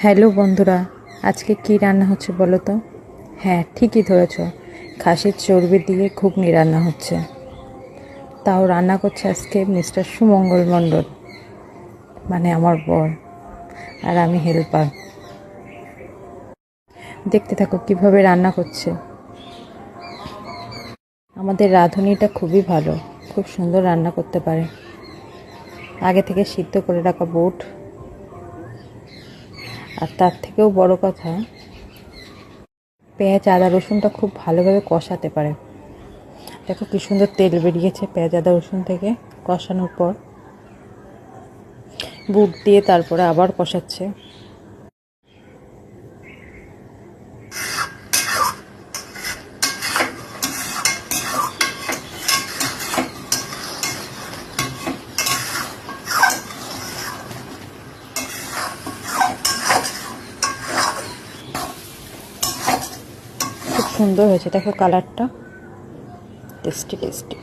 Hello বন্ধুরা, আজকে কি রান্না হচ্ছে বলো তো? হ্যাঁ, ঠিকই ধরেছ, খাসির চর্বি দিয়ে ঘুগনি রান্না হচ্ছে। তাও রান্না করছে আজকে মিস্টার সুমঙ্গল মণ্ডল, মানে আমার বর, আর আমি হেল্পার। দেখতে থাকো কিভাবে রান্না করছে। আমাদের রাঁধুনিটা খুবই ভালো, খুব সুন্দর রান্না করতে পারে। আগে থেকে সিদ্ধ করে রাখা বুট, আর তার থেকেও বড় কথা, পেঁয়াজ আদা রসুনটা খুব ভালোভাবে কষাতে পারে। দেখো কি সুন্দর তেল বেরিয়েছে পেঁয়াজ আদা রসুন থেকে। কষানোর পর বুট দিয়ে তারপরে আবার কষাচ্ছে। খুব সুন্দর হয়েছে, দেখো কালারটা, টেস্টি টেস্টি।